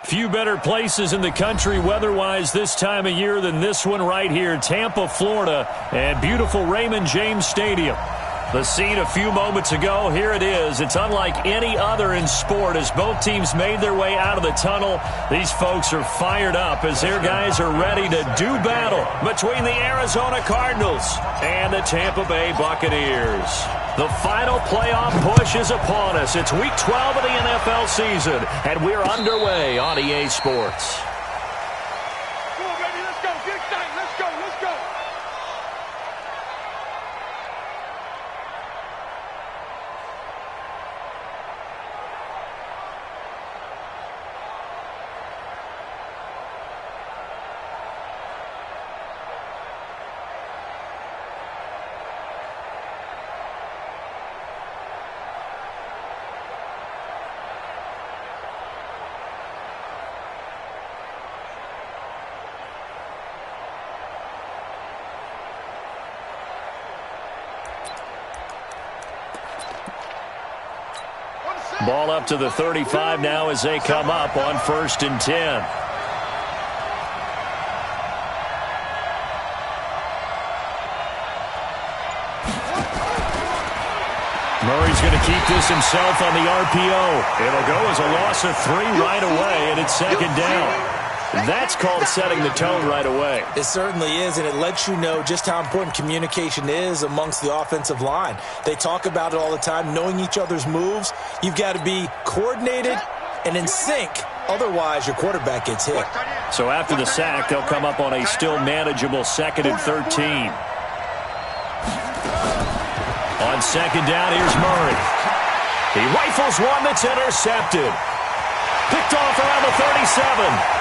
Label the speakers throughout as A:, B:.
A: Few better places in the country weather-wise this time of year than this one right here, Tampa, Florida, and beautiful Raymond James Stadium. The scene a few moments ago, here it is. It's unlike any other in sport as both teams made their way out of the tunnel. These folks are fired up as their guys are ready to do battle between the Arizona Cardinals and the Tampa Bay Buccaneers. The final playoff push is upon us. It's Week 12 of the NFL season, and we're underway on EA Sports.
B: Come on, baby, let's go. Get excited. Let's go. Let's go.
A: Ball up to the 35 now as they come up on 1st and 10. Murray's going to keep this himself on the RPO. It'll go as a loss of 3 right away, and it's 2nd down. That's called setting the tone right away.
C: It certainly is, and it lets you know just how important communication is amongst the offensive line. They talk about it all the time, knowing each other's moves. You've got to be coordinated and in sync. Otherwise, your quarterback gets hit.
A: So after the sack, they'll come up on a still manageable 2nd and 13. On 2nd down, here's Murray. He rifles one that's intercepted. Picked off around the 37.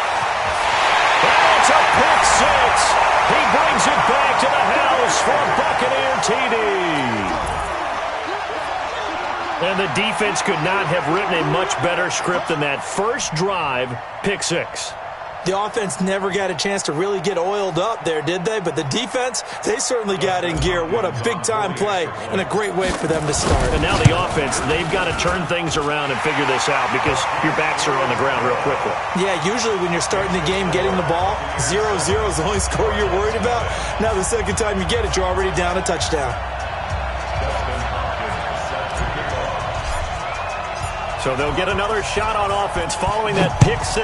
A: It's a pick 6. He brings it back to the house for a Buccaneer TD. And the defense could not have written a much better script than that first drive, pick 6.
C: The offense never got a chance to really get oiled up there, did they? But the defense, they certainly got in gear. What a big-time play and a great way for them to start.
A: And now the offense, they've got to turn things around and figure this out because your backs are on the ground real quickly.
C: Yeah, usually when you're starting the game, getting the ball, 0-0 is the only score you're worried about. Now the second time you get it, you're already down a touchdown.
A: So they'll get another shot on offense following that pick 6.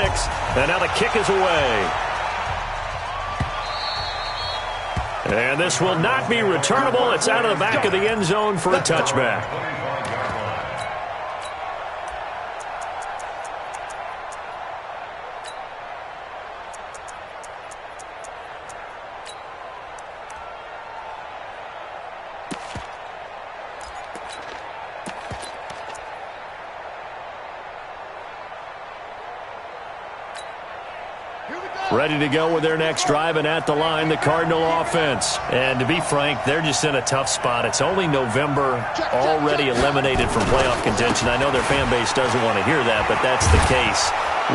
A: And now the kick is away. And this will not be returnable. It's out of the back of the end zone for a touchback. Ready to go with their next drive, and at the line, the Cardinal offense. And to be frank, they're just in a tough spot. It's only November, already eliminated from playoff contention. I know their fan base doesn't want to hear that, but that's the case.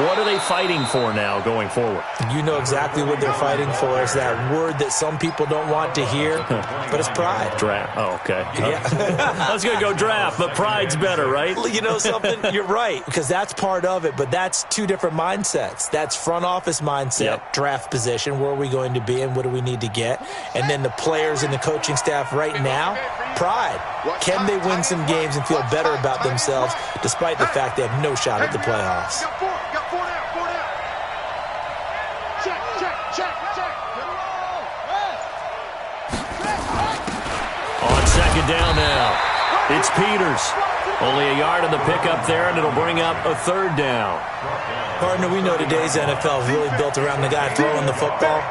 A: What are they fighting for now going forward?
C: You know exactly what they're fighting for. Is that word that some people don't want to hear, but it's pride.
A: Draft. Oh, okay.
C: Yeah.
A: I was going to go draft, but pride's better, right?
C: You know something? You're right, because that's part of it, but that's two different mindsets. That's front office mindset, draft position, where are we going to be and what do we need to get? And then the players and the coaching staff right now, pride. Can they win some games and feel better about themselves despite the fact they have no shot at the playoffs?
A: On 2nd down now, it's Peters. Only a yard on the pickup there, and it'll bring up a 3rd down.
C: Partner, we know today's NFL is really built around the guy throwing the football.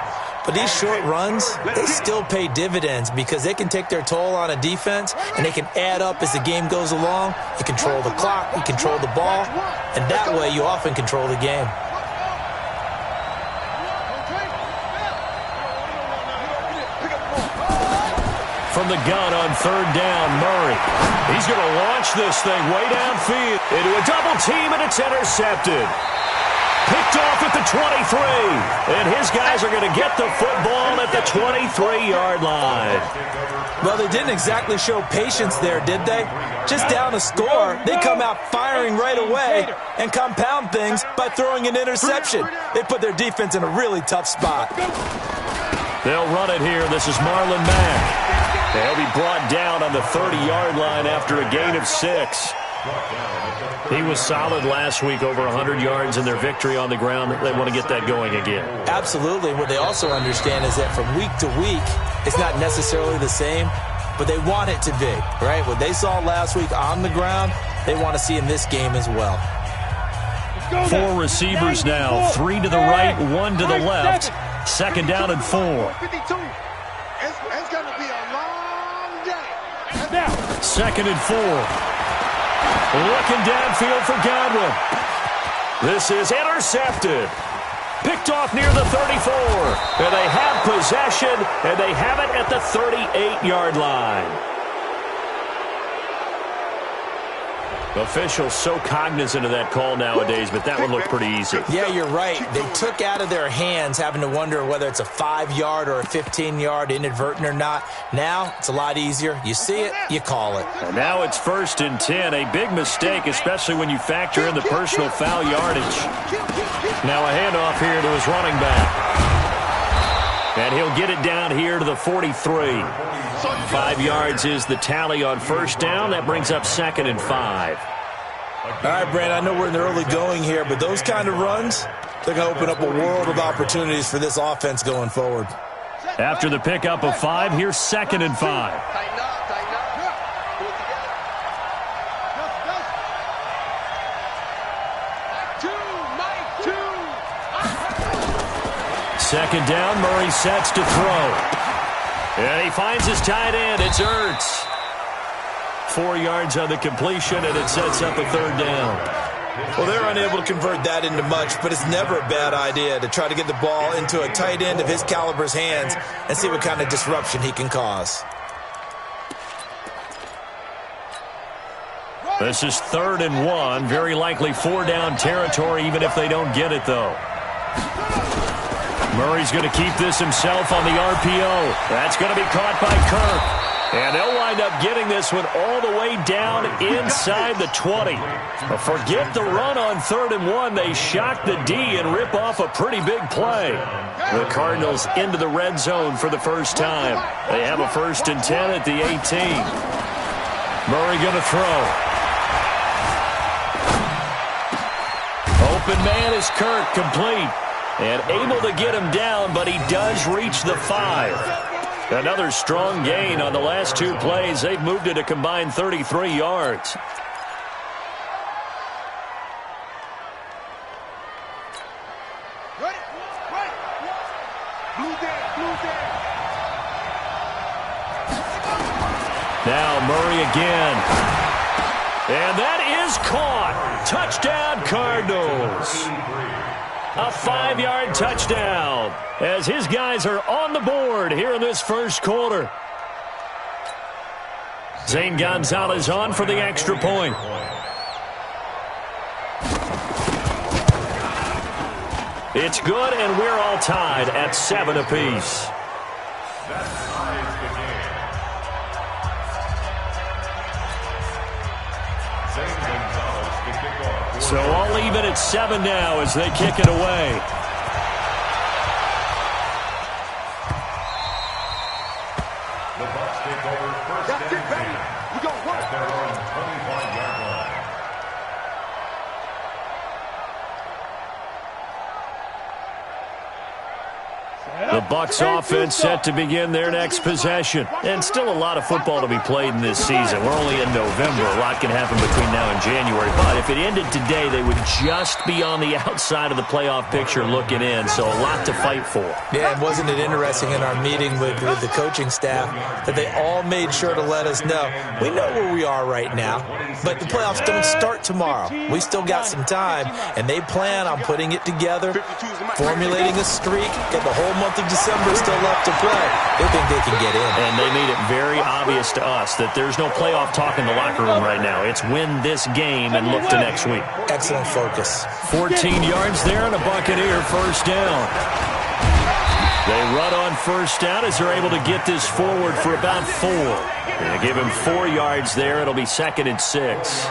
C: But these short runs, they still pay dividends because they can take their toll on a defense, and they can add up as the game goes along. You control the clock, you control the ball, and that way you often control the game.
A: From the gun on 3rd down, Murray. He's going to launch this thing way downfield into a double team, and it's intercepted. Picked off at the 23. And his guys are going to get the football at the 23-yard line.
C: Well, they didn't exactly show patience there, did they? Just down a score, they come out firing right away and compound things by throwing an interception. They put their defense in a really tough spot.
A: They'll run it here. This is Marlon Mack. They'll be brought down on the 30-yard line after a gain of 6. He was solid last week, over 100 yards in their victory on the ground. They want to get that going again.
C: Absolutely. What they also understand is that from week to week, it's not necessarily the same, but they want it to be, right? What they saw last week on the ground, they want to see in this game as well.
A: 4 receivers now, 3 to the right, 1 to the left. Second down and 4.
B: It's going to be a long day.
A: Second and 4. Looking downfield for Godwin. This is intercepted. Picked off near the 34. And they have possession, and they have it at the 38-yard line. Officials so cognizant of that call nowadays, but that one looked pretty easy.
C: Yeah, you're right. They took out of their hands having to wonder whether it's a 5-yard or a 15-yard, inadvertent or not. Now, it's a lot easier. You see it, you call it.
A: And now it's 1st and 10. A big mistake, especially when you factor in the personal foul yardage. Now a handoff here to his running back. And he'll get it down here to the 43. 5 yards is the tally on first down. That brings up 2nd and 5.
C: All right, Brand, I know we're in the early going here, but those kind of runs, they're going to open up a world of opportunities for this offense going forward.
A: After the pickup of 5, here's 2nd and 5. Second down, Murray sets to throw. And he finds his tight end. It's Ertz. 4 yards on the completion, and it sets up a 3rd down.
C: Well, they're unable to convert that into much, but it's never a bad idea to try to get the ball into a tight end of his caliber's hands and see what kind of disruption he can cause.
A: This is 3rd and 1. Very likely 4-down territory, even if they don't get it, though. Murray's going to keep this himself on the RPO. That's going to be caught by Kirk. And they'll wind up getting this one all the way down inside the 20. But forget the run on 3rd and 1. They shock the D and rip off a pretty big play. The Cardinals into the red zone for the first time. They have a 1st and 10 at the 18. Murray going to throw. Open man is Kirk, complete. And able to get him down, but he does reach the 5. Another strong gain on the last 2 plays. They've moved it a combined 33 yards. Now Murray again. And that is caught. Touchdown, Cardinals. A 5-yard touchdown as his guys are on the board here in this first quarter. Zane Gonzalez on for the extra point. It's good, and we're all tied at 7 apiece. So all even at 7 now as they kick it away.
B: The Bucs take over 1st and 10. We go at their own 25-yard line.
A: The Bucs offense set to begin their next possession. And still a lot of football to be played in this season. We're only in November. A lot can happen between now and January. But if it ended today, they would just be on the outside of the playoff picture looking in. So a lot to fight for.
C: Yeah, and wasn't it interesting in our meeting with the coaching staff that they all made sure to let us know, we know where we are right now, but the playoffs don't start tomorrow. We still got some time, and they plan on putting it together, formulating a streak, get the whole month of of December still left to play. They think they can get in.
A: And they made it very obvious to us that there's no playoff talk in the locker room right now. It's win this game and look to next week.
C: Excellent focus.
A: 14 yards there and a Buccaneer first down. They run on first down as they're able to get this forward for about 4. They give him 4 yards there. It'll be 2nd and 6.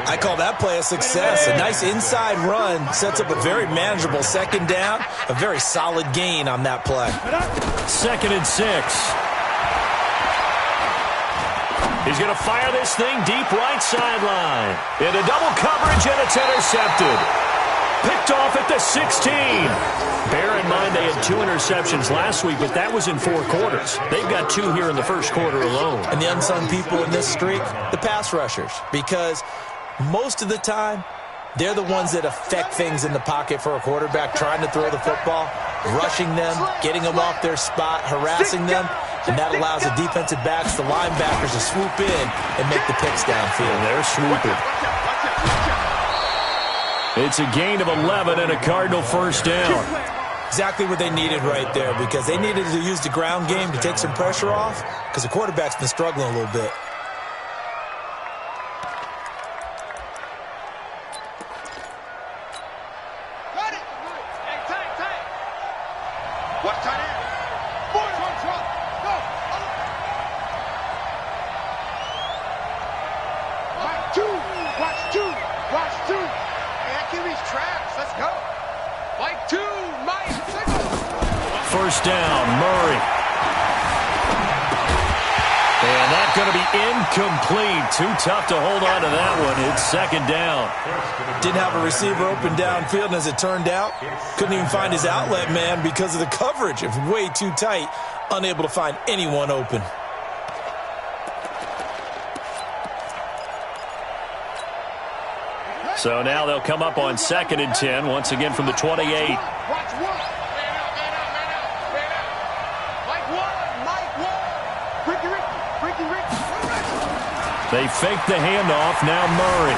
C: I call that play a success. A nice inside run sets up a very manageable second down. A very solid gain on that play.
A: 2nd and 6. He's going to fire this thing deep right sideline. Into double coverage, and it's intercepted. Picked off at the 16. Bear in mind they had 2 interceptions last week, but that was in 4 quarters. They've got 2 here in the first quarter alone.
C: And the unsung people in this streak, the pass rushers, because most of the time, they're the ones that affect things in the pocket for a quarterback, trying to throw the football, rushing them, getting them off their spot, harassing them, and that allows the defensive backs, the linebackers, to swoop in and make the picks downfield.
A: And they're swooping. It's a gain of 11 and a Cardinal first down.
C: Exactly what they needed right there, because they needed to use the ground game to take some pressure off, because the quarterback's been struggling a little bit.
A: First down, Murray. And that's going to be incomplete. Too tough to hold on to that one. It's 2nd down.
C: Didn't have a receiver open downfield, and as it turned out, couldn't even find his outlet man because of the coverage. It was way too tight, unable to find anyone open.
A: So now they'll come up on 2nd and 10, once again from the 28. They fake the handoff. Now Murray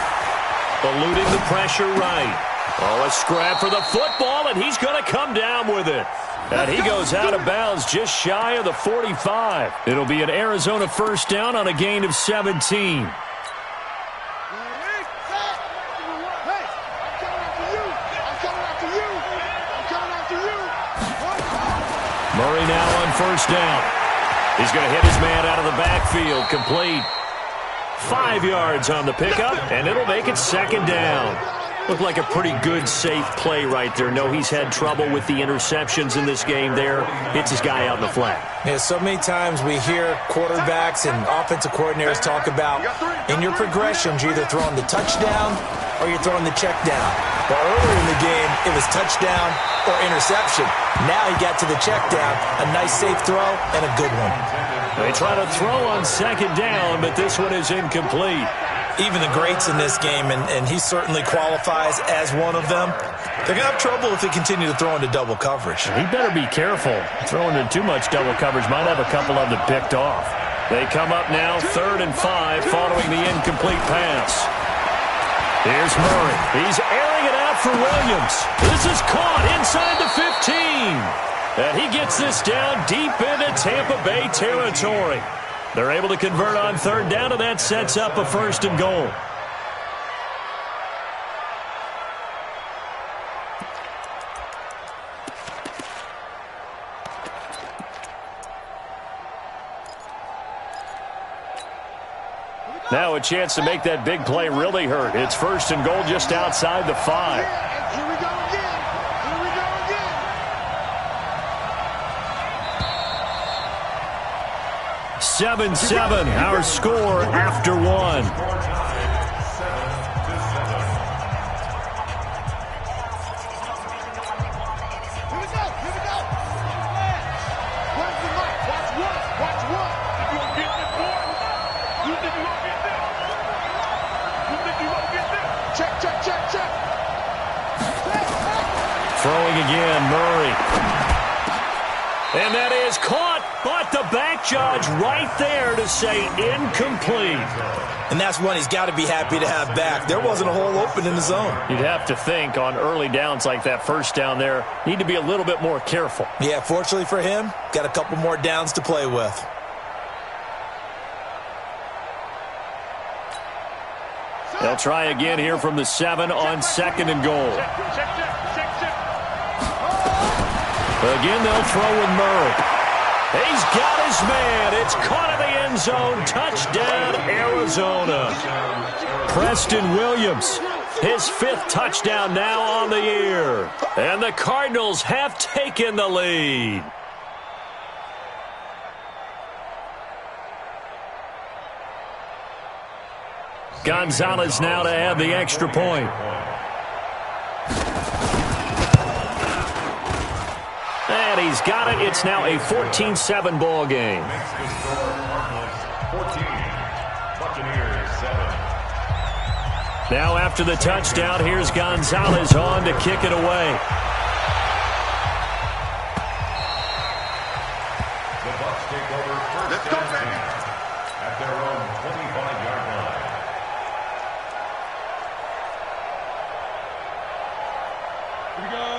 A: eluding the pressure right. Oh, a scrap for the football, and he's going to come down with it. And he goes out of bounds just shy of the 45. It'll be an Arizona first down on a gain of 17. Murray now on first down. He's going to hit his man out of the backfield. Complete. 5 yards on the pickup, and it'll make it 2nd down. Looked like a pretty good, safe play right there. No, he's had trouble with the interceptions in this game there. Hits his guy out in the flat.
C: Yeah, so many times we hear quarterbacks and offensive coordinators talk about, in your progressions, you're either throwing the touchdown or you're throwing the check down. But earlier in the game, it was touchdown or interception. Now he got to the check down, a nice safe throw, and a good one.
A: They try to throw on 2nd down, but this one is incomplete.
C: Even the greats in this game, and he certainly qualifies as one of them, they're going to have trouble if they continue to throw into double coverage.
A: He better be careful. Throwing into too much double coverage might have a couple of them picked off. They come up now 3rd and 5 following the incomplete pass. Here's Murray. He's airing it out for Williams. This is caught inside the 15. And he gets this down deep into Tampa Bay territory. They're able to convert on 3rd down, and that sets up a 1st and goal. Now a chance to make that big play really hurt. It's 1st and goal just outside the 5.
D: Here we go again. Here we go again.
A: 7-7, our score after 1. Throwing again, Murray. And that is caught, but But the back judge right there to say incomplete.
C: And that's one he's got to be happy to have back. There wasn't a hole open in the zone.
A: You'd have to think on early downs like that first down there, need to be a little bit more careful.
C: Yeah, fortunately for him, got a couple more downs to play with.
A: They'll try again here from the 7 on 2nd and goal. Again, they'll throw with Murray. He's got his man. It's caught in the end zone. Touchdown, Arizona. Preston Williams, his 5th touchdown now on the year. And the Cardinals have taken the lead. Gonzalez now to add the extra point. And he's got it. It's now a 14-7 ball game. Now after the touchdown, here's Gonzalez on to kick it away.
B: The Bucs take over first and 10 at their own 25-yard line.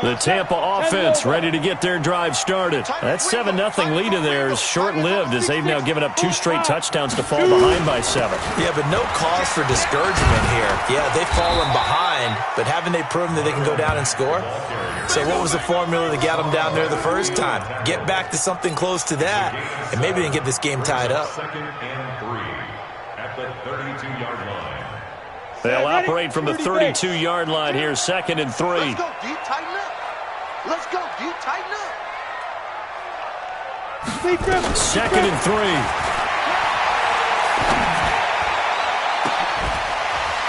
A: The Tampa offense ready to get their drive started. That 7-0 lead of theirs short-lived as they've now given up 2 straight touchdowns to fall behind by 7.
C: Yeah, but no cause for discouragement here. Yeah, they've fallen behind, but haven't they proven that they can go down and score? So what was the formula that got them down there the first time? Get back to something close to that, and maybe they can get this game tied up.
B: 2nd and 3 at the 32-yard line.
A: They'll operate from the 32-yard line here, 2nd and 3.
D: Let's go, D. Tighten up. Let's go, D. Tighten up.
A: 2nd and 3.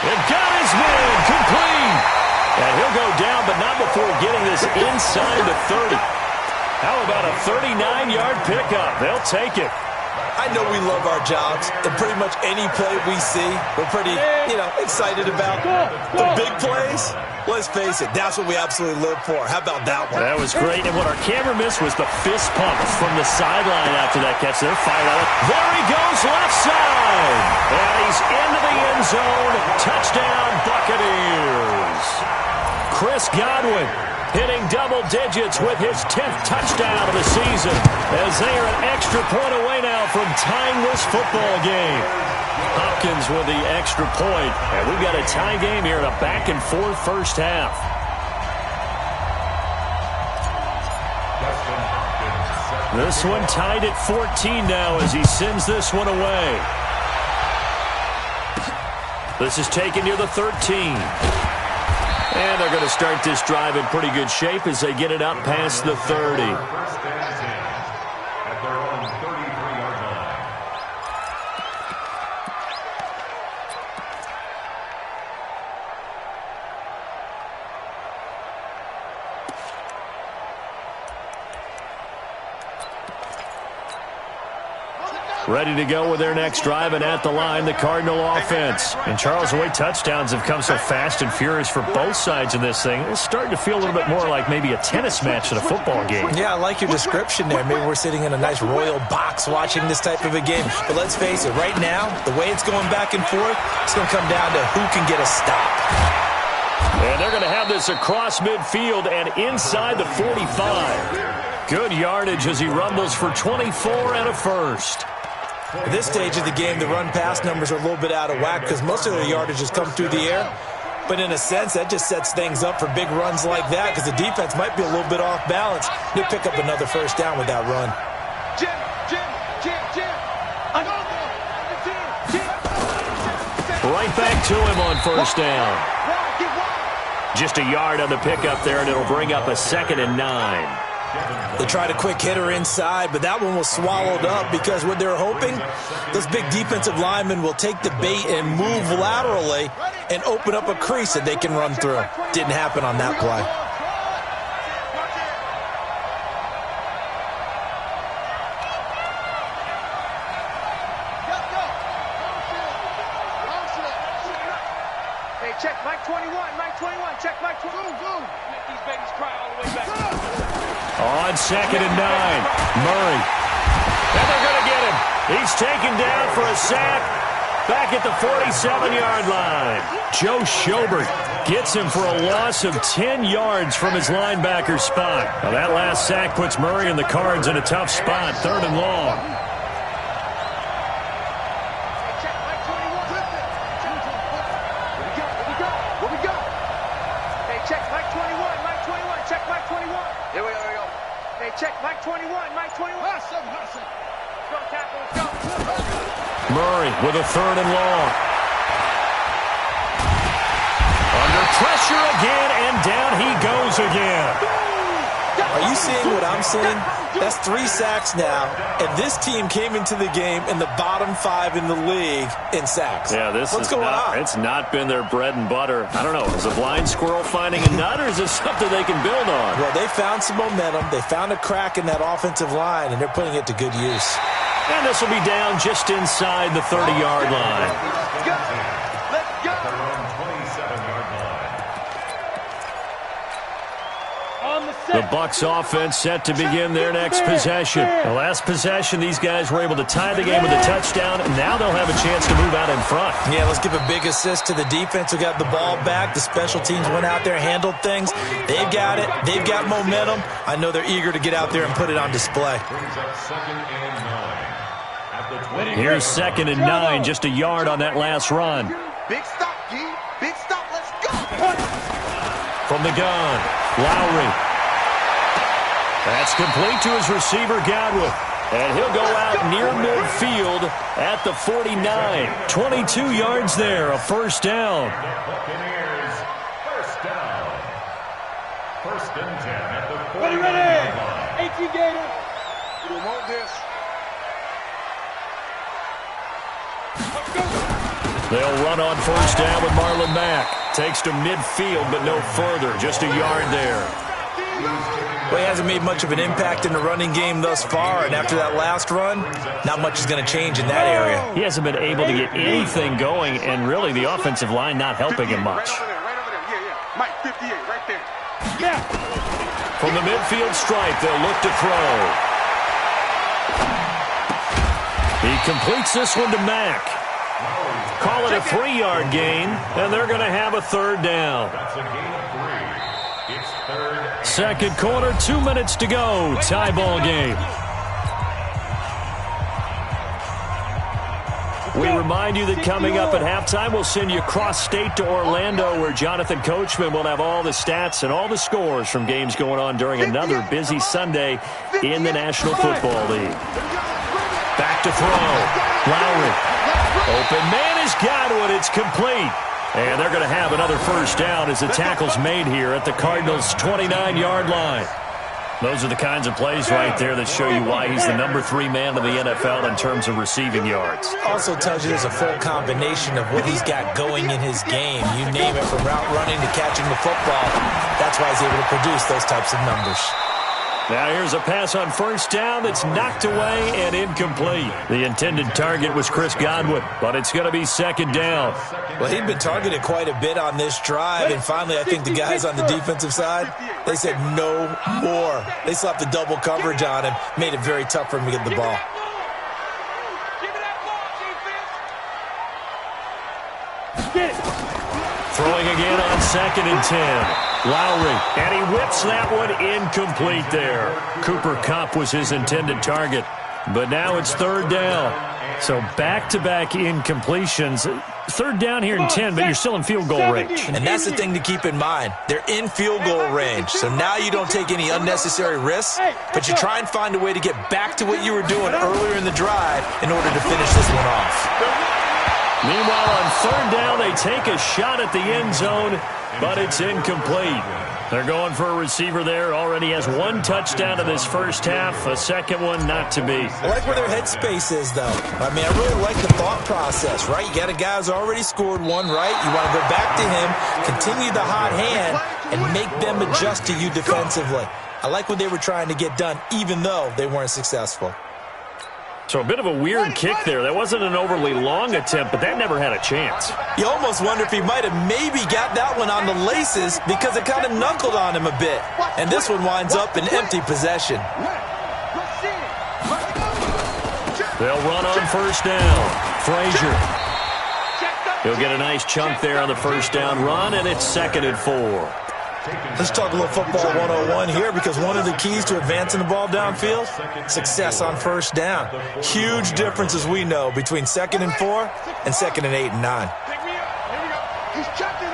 A: They've got his man complete. And he'll go down, but not before getting this inside the 30. How about a 39-yard pickup? They'll take it.
C: I know we love our jobs, and pretty much any play we see, we're pretty, excited about. The big plays, let's face it, that's what we absolutely live for. How about that one?
A: That was great, and what our camera missed was the fist pump from the sideline after that catch. They're fired on it. There he goes, left side. And he's into the end zone. Touchdown, Buccaneers. Chris Godwin hitting double digits with his 10th touchdown of the season as they are an extra point away now from tying this football game. Hopkins with the extra point, and we've got a tie game here in a back-and-forth first half. This one tied at 14 now as he sends this one away. This is taken near the 13. And they're going to start this drive in pretty good shape as they get it up past the 30.
B: First and 10 at their own 33-yard line.
A: Ready to go with their next drive, and at the line, the Cardinal offense. And Charles, the way touchdowns have come so fast and furious for both sides in this thing, it's starting to feel a little bit more like maybe a tennis match than a football game.
C: Yeah, I like your description there. Maybe we're sitting in a nice royal box watching this type of a game. But let's face it, right now, the way it's going back and forth, it's going to come down to who can get a stop.
A: And they're going to have this across midfield and inside the 45. Good yardage as he rumbles for 24 and a first.
C: At this stage of the game, the run-pass numbers are a little bit out of whack because most of their yardage has come through the air. But in a sense, that just sets things up for big runs like that because the defense might be a little bit off balance. They'll pick up another first down with that run.
D: Jim.
A: Right back to him on first down. Just a yard on the pickup there, and it'll bring up a 2nd and 9.
C: They tried a quick hitter inside, but that one was swallowed up because what they're hoping, those big defensive linemen will take the bait and move laterally and open up a crease that they can run through. Didn't happen on that play.
D: Hey, check Mike 21, check Mike 21. Make these babies cry all the way back.
A: On 2nd and 9, Murray. And they're He's taken down for a sack back at the 47-yard line. Joe Schobert gets him for a loss of 10 yards from his linebacker spot. Now that last sack puts Murray and the Cards in a tough spot, 3rd and long.
D: Check, Mike 21, Mike 21. Let's go, tackle, let's go.
A: Murray with a 3rd and long. Under pressure again, and down he goes again.
C: Are you seeing what I'm seeing? That's 3 sacks now, and this team came into the game in the bottom 5 in the league in sacks.
A: Yeah,
C: What's going on?
A: It's not been their bread and butter. I don't know. Is a blind squirrel finding a nut, or is this something they can build on?
C: Well, they found some momentum. They found a crack in that offensive line, and they're putting it to good use.
A: And this will be down just inside the 30-yard line.
D: Let's go.
A: The Bucs offense set to begin their next possession. The last possession, these guys were able to tie the game with a touchdown, and now they'll have a chance to move out in front.
C: Yeah, let's give a big assist to the defense who got the ball back. The special teams went out there, handled things. They've got it. They've got momentum. I know they're eager to get out there and put it on display.
A: Here's 2nd and 9, just a yard on that last run.
D: Big stop, G. Big stop, let's go.
A: From the gun, Lowry. That's complete to his receiver, Godwin. And he'll go out near midfield at the 49. 22 yards there, a 1st down.
B: Buccaneers, 1st down. 1st and 10 at the 49
D: Ready.
B: line.
D: 18 Gator. You want this.
A: They'll run on 1st down with Marlon Mack. Takes to midfield, but no further. Just a yard there.
C: Well, he hasn't made much of an impact in the running game thus far, and after that last run, not much is going to change in that area.
A: He hasn't been able to get anything going, and really the offensive line not helping him much.
D: Right over there. Yeah. Mike, 58, right there. Yeah.
A: From the midfield stripe, they'll look to throw. He completes this one to Mack. Call it a 3-yard gain, and they're going to have a 3rd down.
B: That's a gain of 3. It's 3rd.
A: 2nd quarter, 2 minutes to go. Tie ball game. We remind you that coming up at halftime, we'll send you cross-state to Orlando, where Jonathan Coachman will have all the stats and all the scores from games going on during another busy Sunday in the National Football League. Back to throw. Lowry. Open man is Godwin. It's complete. And they're going to have another 1st down as the tackle's made here at the Cardinals' 29-yard line. Those are the kinds of plays right there that show you why he's the number 3 man in the NFL in terms of receiving yards.
C: Also tells you there's a full combination of what he's got going in his game. You name it, from route running to catching the football. That's why he's able to produce those types of numbers.
A: Now here's a pass on 1st down that's knocked away and incomplete. The intended target was Chris Godwin, but it's going to be 2nd down.
C: Well, he'd been targeted quite a bit on this drive, and finally I think the guys on the defensive side, they said no more. They slapped the double coverage on him, made it very tough for him to get the ball.
A: Throwing again on 2nd and 10. Lowry, and he whips that one incomplete there. Cooper Kupp was his intended target, but now it's 3rd down. So back-to-back incompletions. 3rd down here in 10, but you're still in field goal range.
C: And that's the thing to keep in mind. They're in field goal range, so now you don't take any unnecessary risks, but you try and find a way to get back to what you were doing earlier in the drive in order to finish this one off.
A: Meanwhile, on 3rd down, they take a shot at the end zone, but it's incomplete. They're going for a receiver there. Already has 1 touchdown in this 1st half. A 2nd one not to be.
C: I like where their headspace is, though. I mean, I really like the thought process, right? You got a guy who's already scored 1, right? You want to go back to him, continue the hot hand, and make them adjust to you defensively. I like what they were trying to get done, even though they weren't successful.
A: So a bit of a weird kick there. That wasn't an overly long attempt, but that never had a chance.
C: You almost wonder if he might have maybe got that one on the laces because it kind of knuckled on him a bit. And this one winds up in empty possession.
A: They'll run on first down. Frazier. He'll get a nice chunk there on the first down run, and it's 2nd and 4.
C: Let's talk a little football 101 here, because one of the keys to advancing the ball downfield, success on first down. Huge difference, as we know, between 2nd and 4 and 2nd and 8 and 9.
D: He's checking.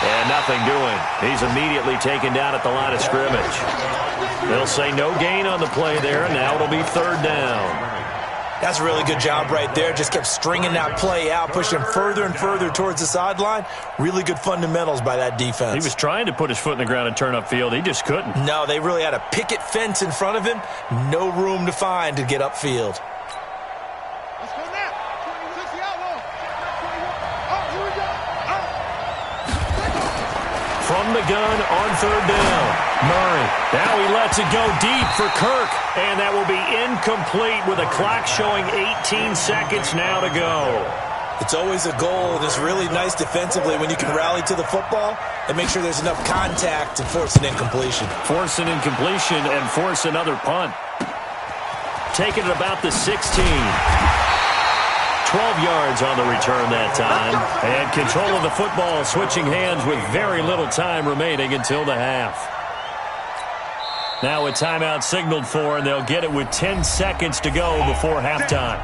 A: And nothing doing. He's immediately taken down at the line of scrimmage. They'll say no gain on the play there, and now it'll be 3rd down.
C: That's a really good job right there. Just kept stringing that play out, pushing him further and further towards the sideline. Really good fundamentals by that defense.
A: He was trying to put his foot in the ground and turn upfield. He just couldn't.
C: No, they really had a picket fence in front of him. No room to find to get upfield.
D: Let's go now. 26 the outlaw. Oh, here we go.
A: From the gun on 3rd down. Murray. Now he lets it go deep for Kirk. And that will be incomplete with a clock showing 18 seconds now to go.
C: It's always a goal, and it's really nice defensively when you can rally to the football and make sure there's enough contact to force an incompletion.
A: Force an incompletion and force another punt. Taking it about the 16. 12 yards on the return that time. And control of the football switching hands with very little time remaining until the half. Now a timeout signaled for, and they'll get it with 10 seconds to go before halftime.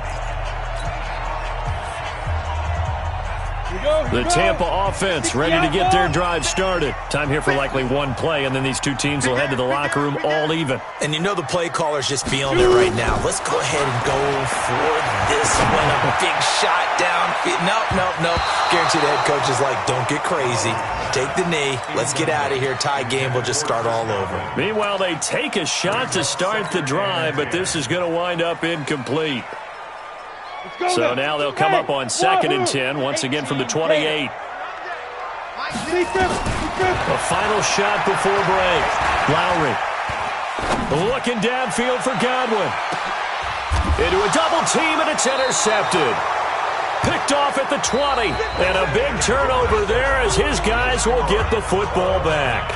A: The Tampa offense ready to get their drive started. Time here for likely one play, and then these two teams will head to the locker room all even.
C: And you know the play caller's just feeling it right now. Let's go ahead and go for this one. A big shot down. Nope. Guarantee the head coach is like, don't get crazy. Take the knee. Let's get out of here. Tie game will just start all over.
A: Meanwhile, they take a shot to start the drive, but this is going to wind up incomplete. So now they'll come up on 2nd and 10, once again from the 28. A final shot before break. Lowry looking downfield for Godwin. Into a double team, and it's intercepted. Picked off at the 20, and a big turnover there as his guys will get the football back.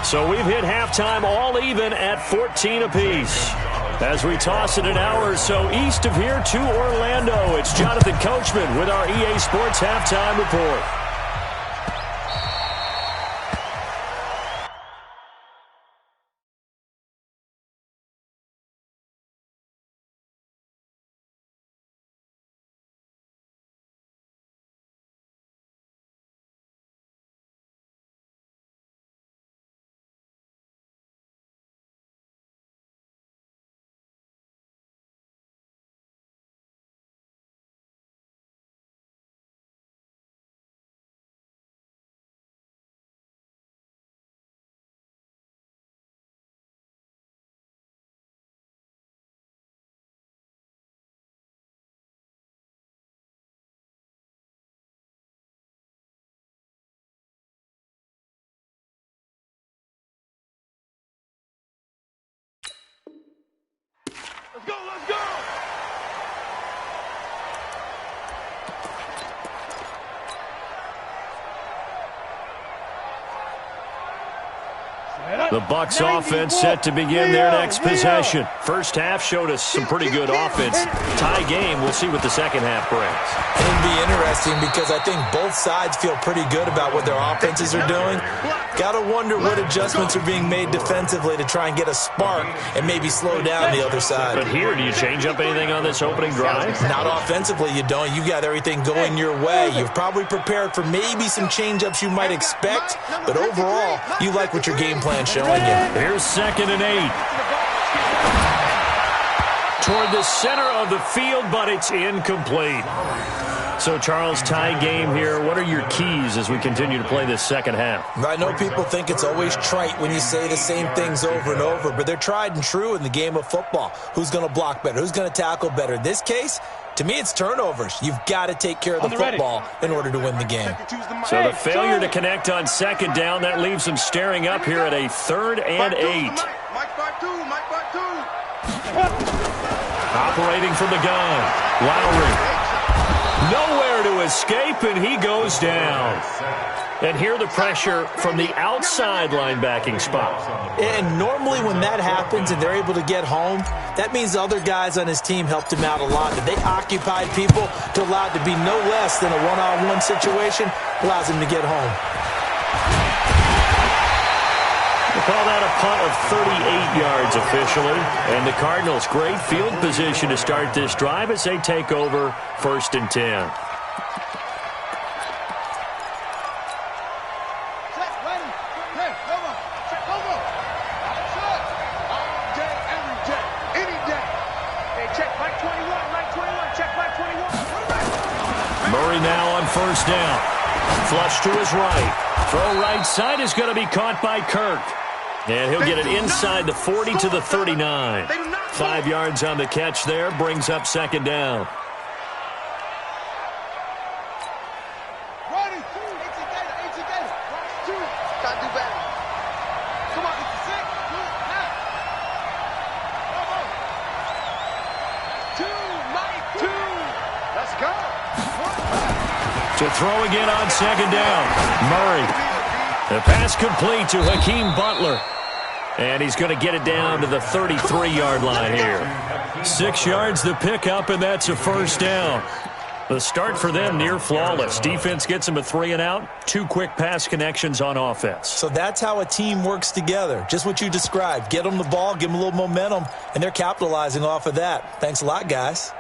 A: So we've hit halftime all even at 14 apiece. As we toss it an hour or so east of here to Orlando, it's Jonathan Coachman with our EA Sports Halftime Report.
D: Let's go.
A: The Bucs offense set to begin their next possession. First half showed us some pretty good offense. Tie game, we'll see what the second half brings.
C: It'll be interesting because I think both sides feel pretty good about what their offenses are doing. Got to wonder what adjustments are being made defensively to try and get a spark and maybe slow down the other side.
A: But here, do you change up anything on this opening drive?
C: Not offensively, you don't. You got everything going your way. You've probably prepared for maybe some change-ups you might expect, but overall, you like what your game plan's showing you.
A: Here's 2nd and 8. Toward the center of the field, but it's incomplete. So, Charles, tie game here. What are your keys as we continue to play this second half?
C: I know people think it's always trite when you say the same things over and over, but they're tried and true in the game of football. Who's going to block better? Who's going to tackle better? In this case, to me, it's turnovers. You've got to take care of the football in order to win the game.
A: So the failure to connect on 2nd down, that leaves them staring up here at a 3rd and 8. Operating from the gun, Lowry. Nowhere to escape, and he goes down. And here the pressure from the outside linebacking spot.
C: And normally when that happens and they're able to get home, that means the other guys on his team helped him out a lot. That they occupied people to allow it to be no less than a one-on-one situation, allows him to get home.
A: We'll call that a punt of 38 yards officially. And the Cardinals, great field position to start this drive as they take over 1st and 10. Murray now on 1st down. Flush to his right. Throw right side is going to be caught by Kirk. And he'll get it inside the 40 to the 39. 5 yards on the catch there, brings up 2nd down. To throw again on 2nd down. Murray. The pass complete to Hakeem Butler. And he's going to get it down to the 33-yard line here. 6 yards the pickup, and that's a 1st down. The start for them near flawless. Defense gets them a 3 and out. 2 quick pass connections on offense.
C: So that's how a team works together. Just what you described. Get them the ball, give them a little momentum, and they're capitalizing off of that. Thanks a lot, guys.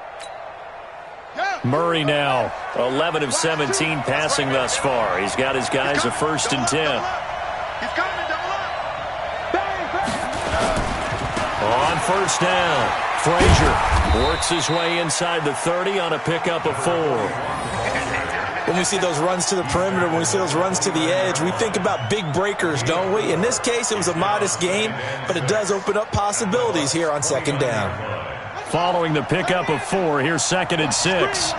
A: Murray now, 11 of 17 passing thus far. He's got his guys a 1st and 10. On 1st down, Frazier works his way inside the 30 on a pickup of 4.
C: When we see those runs to the perimeter, when we see those runs to the edge, we think about big breakers, don't we? In this case, it was a modest gain, but it does open up possibilities here on 2nd down.
A: Following the pickup of 4, here's 2nd and 6.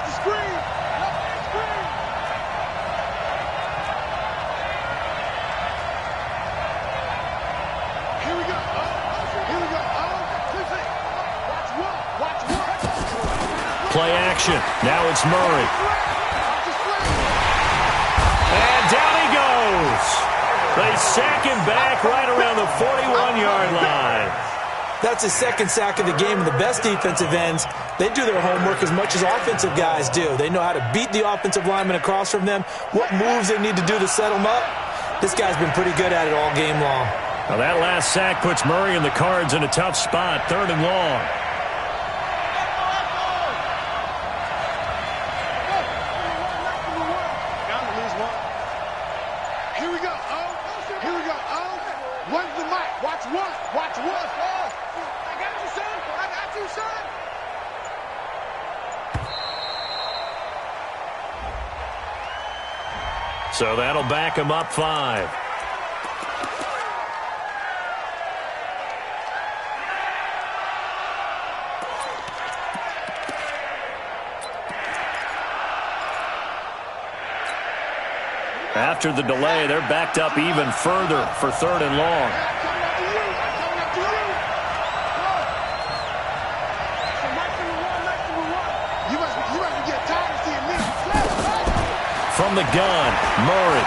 A: Play action. Now it's Murray. And down he goes. They sack him back right around the 41-yard line.
C: That's his 2nd sack of the game, and the best defensive ends, they do their homework as much as offensive guys do. They know how to beat the offensive lineman across from them, what moves they need to do to set them up. This guy's been pretty good at it all game long.
A: Now that last sack puts Murray and the Cards in a tough spot, 3rd and long. So that'll back him up 5. After the delay, they're backed up even further for 3rd and long. From the gun, Murray.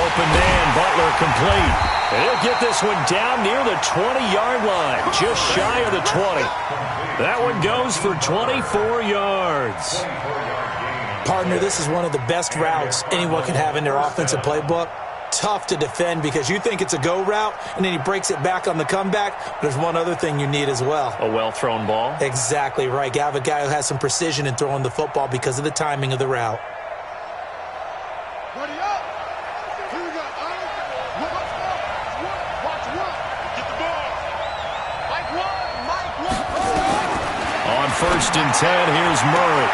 A: Open man, Butler complete. And he'll get this one down near the 20-yard line, just shy of the 20. That one goes for 24 yards.
C: Partner, this is one of the best routes anyone can have in their offensive playbook. Tough to defend because you think it's a go route, and then he breaks it back on the comeback. There's one other thing you need as well.
A: A well-thrown ball?
C: Exactly right. You have a guy who has some precision in throwing the football because of the timing of the route.
A: On 1st and 10, here's Murray.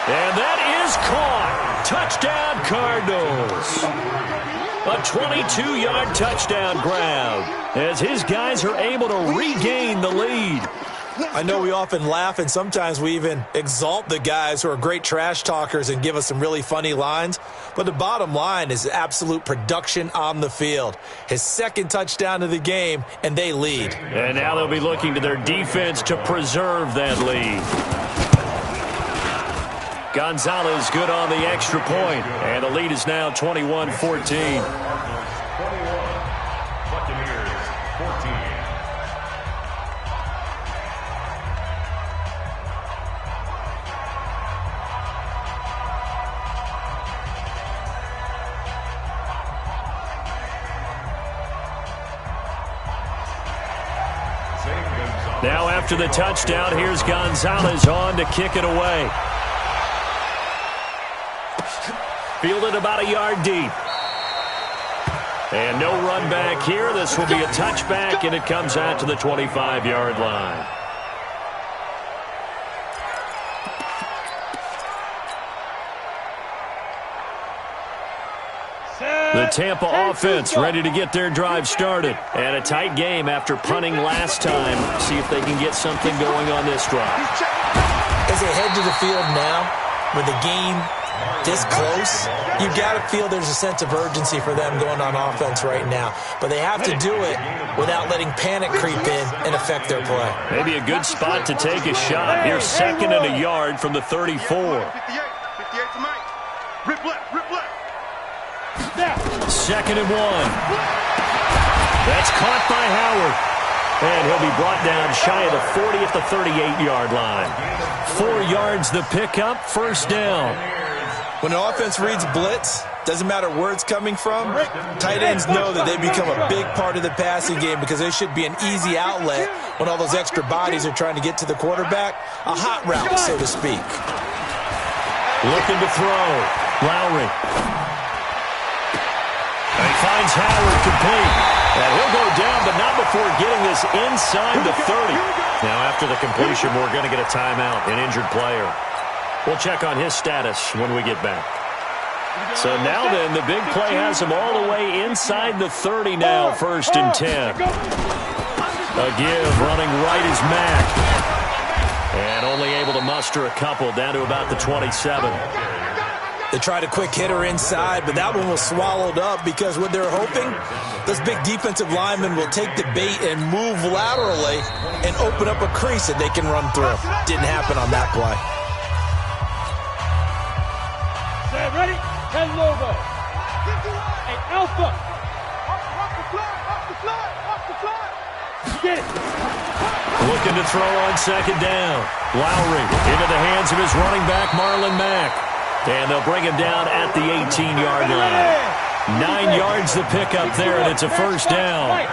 A: And that is caught. Touchdown, Cardinals. A 22-yard touchdown grab as his guys are able to regain the lead.
C: I know we often laugh and sometimes we even exalt the guys who are great trash talkers and give us some really funny lines. But the bottom line is absolute production on the field. His 2nd touchdown of the game, and they lead.
A: And now they'll be looking to their defense to preserve that lead. Gonzalez good on the extra point, and the lead is now 21-14.
B: Buccaneers 14.
A: Now after the touchdown, here's Gonzalez on to kick it away. Fielded about a yard deep. And no run back here. This will be a touchback, and it comes out to the 25-yard line. The Tampa offense ready to get their drive started. And a tight game after punting last time. See if they can get something going on this drive.
C: As they head to the field now, with the game this close, you've got to feel there's a sense of urgency for them going on offense right now. But they have to do it without letting panic creep in and affect their play.
A: Maybe a good spot to take a shot. Here's 2nd and a yard from the 34.
D: 58 to Mike. Rip left, rip left.
A: 2nd and 1. That's caught by Howard. And he'll be brought down shy of the 40 at the 38-yard line. 4 yards the pickup, 1st down.
C: When an offense reads blitz, doesn't matter where it's coming from, tight ends know that they become a big part of the passing game because they should be an easy outlet when all those extra bodies are trying to get to the quarterback. A hot route, so to speak.
A: Looking to throw. Lowry. And he finds Howard complete. And he'll go down, but not before getting this inside the 30. Now, after the completion, we're going to get a timeout, an injured player. We'll check on his status when we get back. So now then, the big play has him all the way inside the 30 now, 1st and 10. A give, running right is Mack. And only able to muster a couple down to about the 27.
C: They tried a quick hitter inside, but that one was swallowed up because what they're hoping, those big defensive linemen will take the bait and move laterally and open up a crease that they can run through. Didn't happen on that play.
E: Ready? Head logo. Hey, Alpha. Off the fly. Get it.
A: Looking to throw on 2nd down. Lowry into the hands of his running back, Marlon Mack. And they'll bring him down at the 18-yard line. 9 yards to pick up there, and it's a 1st down.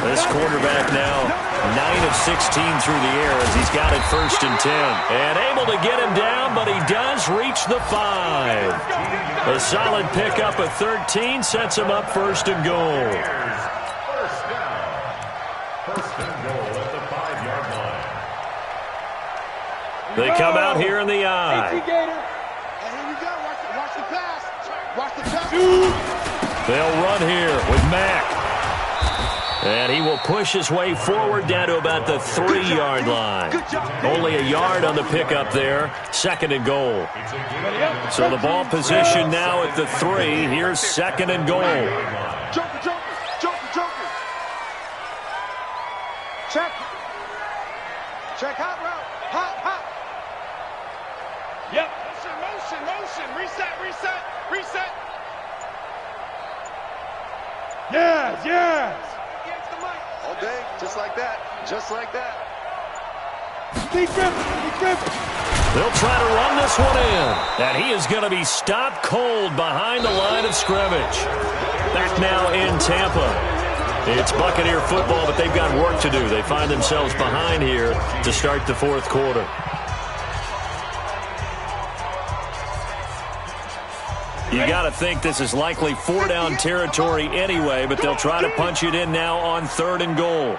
A: This quarterback now 9 of 16 through the air as he's got it 1st and 10. And able to get him down, but he does reach the 5. A solid pickup of 13 sets him up 1st and goal.
B: First and goal at the 5-yard line.
A: They come out here in the eye.
D: Here we go. Watch the pass. Watch the pass.
A: They'll run here with Mack. And he will push his way forward down to about the 3-yard line. Only a yard on the pickup there. 2nd and goal. So the ball position now at the 3. Here's 2nd and goal.
D: Joker. Check hot route. Hot.
E: Yep.
D: Motion. Reset.
E: Yes.
D: All day, just like that.
E: Keep dribbling.
A: They'll try to run this one in. And he is going to be stopped cold behind the line of scrimmage. Back now in Tampa. It's Buccaneer football, but they've got work to do. They find themselves behind here to start the 4th quarter. You got to think this is likely 4-down territory anyway, but they'll try to punch it in now on 3rd and goal.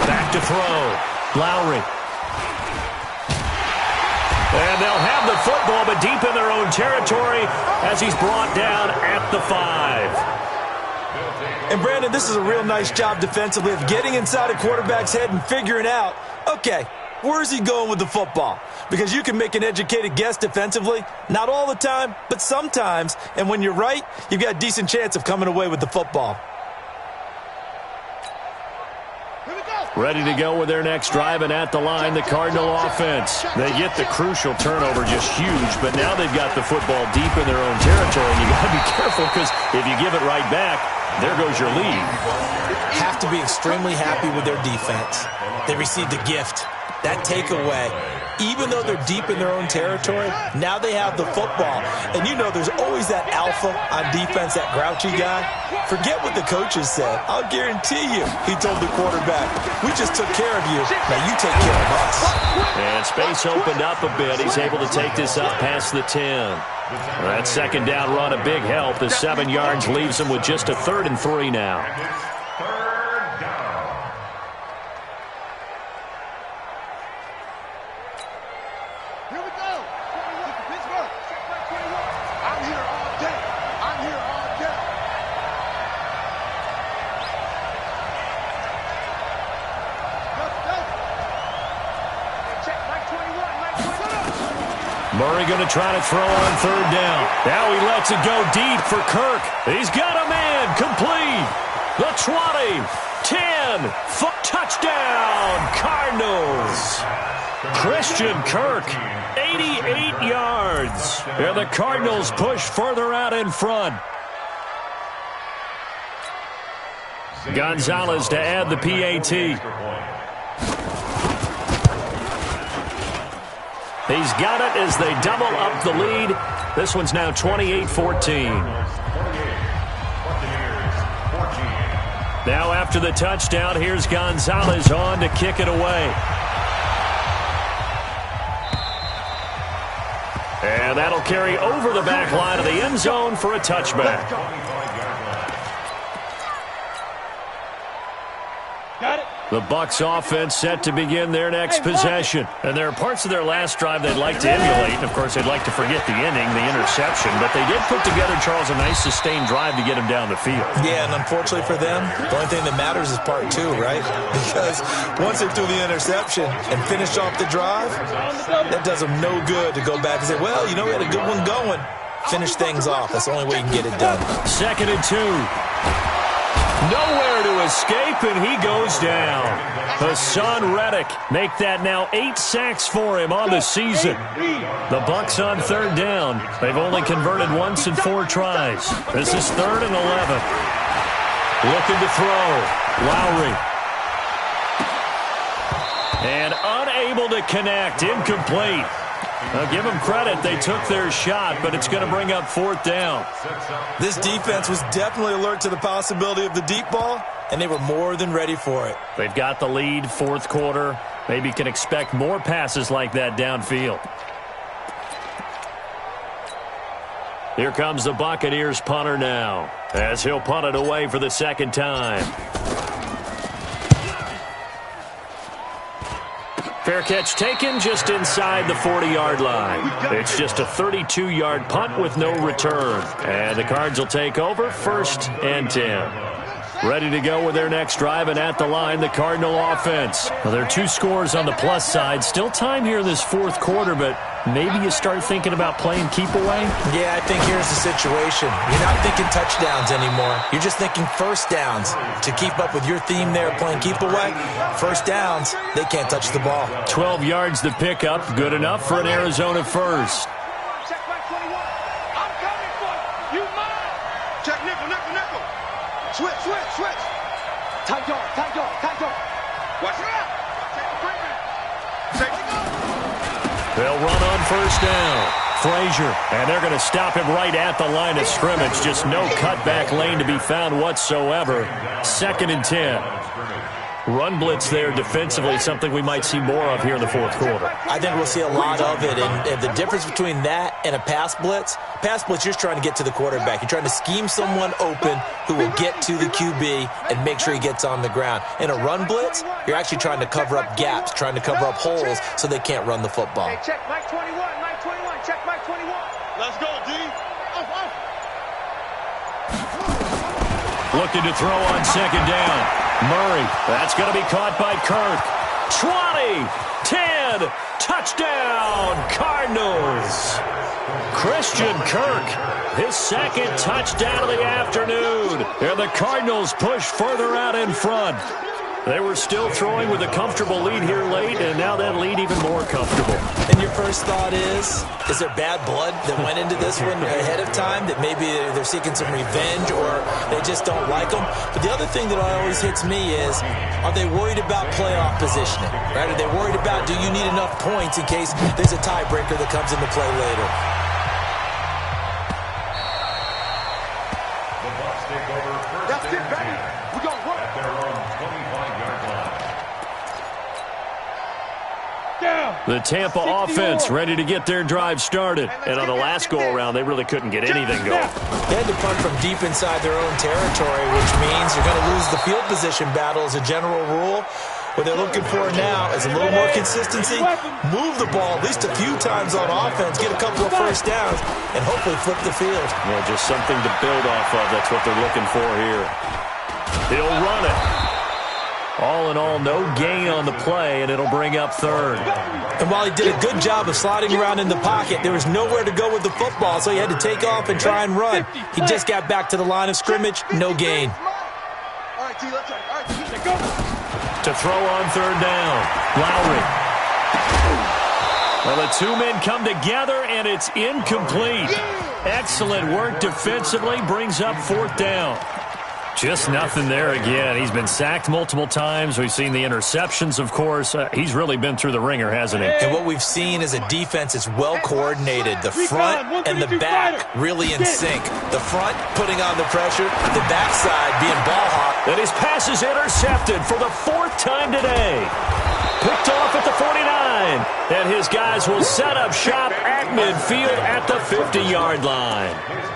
A: Back to throw. Lowry. And they'll have the football, but deep in their own territory as he's brought down at the 5.
C: And, Brandon, this is a real nice job defensively of getting inside a quarterback's head and figuring out, okay, where's he going with the football? Because you can make an educated guess defensively, not all the time, but sometimes. And when you're right, you've got a decent chance of coming away with the football.
D: Here we go.
A: Ready to go with their next drive, and at the line, the Cardinal offense. They get the crucial turnover, just huge, but now they've got the football deep in their own territory, and you got to be careful because if you give it right back, there goes your lead.
C: Have to be extremely happy with their defense. They received a gift. That takeaway, even though they're deep in their own territory, now they have the football. And you know there's always that alpha on defense, that grouchy guy. Forget what the coaches said. I'll guarantee you, he told the quarterback, we just took care of you. Now you take care of us.
A: And space opened up a bit. He's able to take this up past the 10. That second down run, a big help. The 7 yards leaves him with just a 3rd and 3 now. Murray going to try to throw on 3rd down. Now he lets it go deep for Kirk. He's got a man complete. The 20, 10, touchdown, Cardinals. Christian Kirk, 88 yards. And the Cardinals push further out in front. Gonzalez to add the PAT. He's got it as they double up the lead. This one's now 28-14. Now after the touchdown, here's Gonzalez on to kick it away. And that'll carry over the back line of the end zone for a touchback.
E: Got it.
A: The Bucs offense set to begin their next possession. And there are parts of their last drive they'd like to emulate. And, of course, they'd like to forget the inning, the interception. But they did put together, Charles, a nice sustained drive to get him down the field.
C: Yeah, and unfortunately for them, the only thing that matters is part 2, right? Because once they threw the interception and finished off the drive, that does them no good to go back and say, well, you know, we had a good one going. Finish things off. That's the only way you can get it done.
A: 2nd and 2. Nowhere to escape, and he goes down. Hassan Reddick make that now 8 sacks for him on the season. The Bucs on 3rd down. They've only converted once in 4 tries. This is 3rd and 11. Looking to throw. Lowry. And unable to connect. Incomplete. Now, give them credit. They took their shot, but it's going to bring up 4th down.
C: This defense was definitely alert to the possibility of the deep ball, and they were more than ready for it.
A: They've got the lead, 4th quarter. Maybe can expect more passes like that downfield. Here comes the Buccaneers punter now, as he'll punt it away for the 2nd time. Fair catch taken just inside the 40-yard line. It's just a 32-yard punt with no return. And the Cards will take over 1st and 10. Ready to go with their next drive, and at the line, the Cardinal offense. Well, there are 2 scores on the plus side. Still time here in this 4th quarter, but maybe you start thinking about playing keep away?
C: Yeah, I think here's the situation. You're not thinking touchdowns anymore. You're just thinking 1st downs. To keep up with your theme there, playing keep away, 1st downs, they can't touch the ball.
A: 12 yards to pick up. Good enough for an Arizona 1st.
D: Check back 21. I'm coming for you. You mine. Check nickel, nickel, nickel. Switch, switch, switch. Tight yard, tight yard, tight yard. Watch it out. Take the break. Take it go.
A: They'll run on 1st down. Frazier, and they're going to stop him right at the line of scrimmage. Just no cutback lane to be found whatsoever. 2nd and 10. Run blitz there defensively, something we might see more of here in the 4th quarter.
C: I think we'll see a lot of it, and the difference between that and a pass blitz, you're just trying to get to the quarterback. You're trying to scheme someone open who will get to the QB and make sure he gets on the ground. In a run blitz, you're actually trying to cover up gaps, trying to cover up holes so they can't run the football.
D: Hey, check Mike 21, Mike 21, check Mike 21. Let's go, D.
A: Looking to throw on 2nd down. Murray, that's going to be caught by Kirk. 20, 10, touchdown, Cardinals. Christian Kirk, his 2nd touchdown of the afternoon. And the Cardinals push further out in front. They were still throwing with a comfortable lead here late, and now that lead even more comfortable.
C: And your first thought is there bad blood that went into this one ahead of time, that maybe they're seeking some revenge or they just don't like them? But the other thing that always hits me is, are they worried about playoff positioning? Right? Are they worried about, do you need enough points in case there's a tiebreaker that comes into play later?
B: The Bucs take over first
D: Let's get
B: and
D: ready.
B: 10
D: We're going to work.
B: at their own 25-yard line.
E: Down.
A: The Tampa offense ready to get their drive started. And on the last go-around, they really couldn't get anything going.
C: They had to punt from deep inside their own territory, which means you're going to lose the field position battle as a general rule. What they're looking for now is a little more consistency, move the ball at least a few times on offense, get a couple of first downs, and hopefully flip the field.
A: Yeah, just something to build off of. That's what they're looking for here. He'll run it. All in all, no gain on the play, and it'll bring up third.
C: And while he did a good job of sliding around in the pocket, there was nowhere to go with the football, so he had to take off and try and run. He just got back to the line of scrimmage, no gain.
D: All right, T, let's go. All right, T, go.
A: To throw on third down, Lowry. Well, the two men come together, and it's incomplete. Excellent work defensively, brings up fourth down. Just nothing there again. He's been sacked multiple times. We've seen the interceptions, of course. He's really been through the ringer, hasn't he?
C: And what we've seen is a defense that's well coordinated. The front and the back really in sync. The front putting on the pressure, the backside being ball hawk.
A: And his pass is intercepted for the fourth time today. Picked off at the 49. And his guys will set up shop at midfield at the 50-yard line.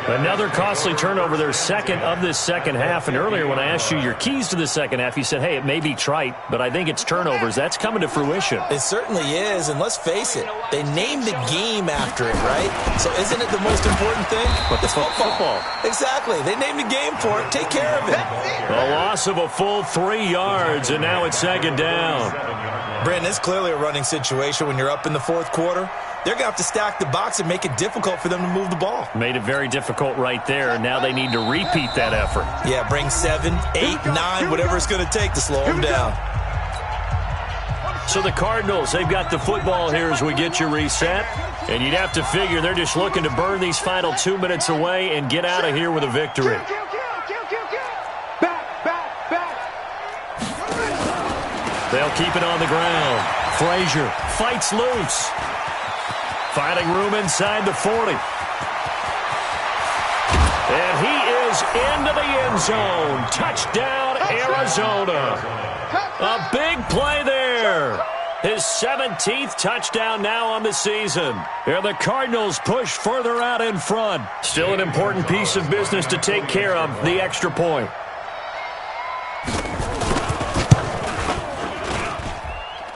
A: Another costly turnover, their second of this second half. And earlier when I asked you your keys to the second half, you said, hey, it may be trite, but I think it's turnovers. That's coming to fruition.
C: It certainly is, and let's face it, they named the game after it, right? So isn't it the most important thing?
A: But
C: it's football. Exactly. They named the game for it. Take care of it.
A: A loss of a full 3 yards, and now it's second down.
C: Brandon, it's clearly a running situation when you're up in the fourth quarter. They're going to have to stack the box and make it difficult for them to move the ball.
A: Made it very difficult right there. Now they need to repeat that effort.
C: Yeah, bring 7, 8, 9, whatever it's going to take to slow them down.
A: So the Cardinals, they've got the football here as we get you reset. And you'd have to figure they're just looking to burn these final 2 minutes away and get out of here with a victory. They'll keep it on the ground. Frazier fights loose. Finding room inside the 40. And he is into the end zone. Touchdown, Arizona. A big play there. His 17th touchdown now on the season. And the Cardinals push further out in front. Still an important piece of business to take care of, the extra point.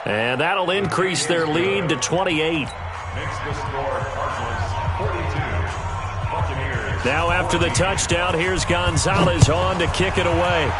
A: And that'll increase their lead to 28.
B: Makes the score Cardinals 42. Buccaneers.
A: Now after the touchdown, here's Gonzalez on to kick it away.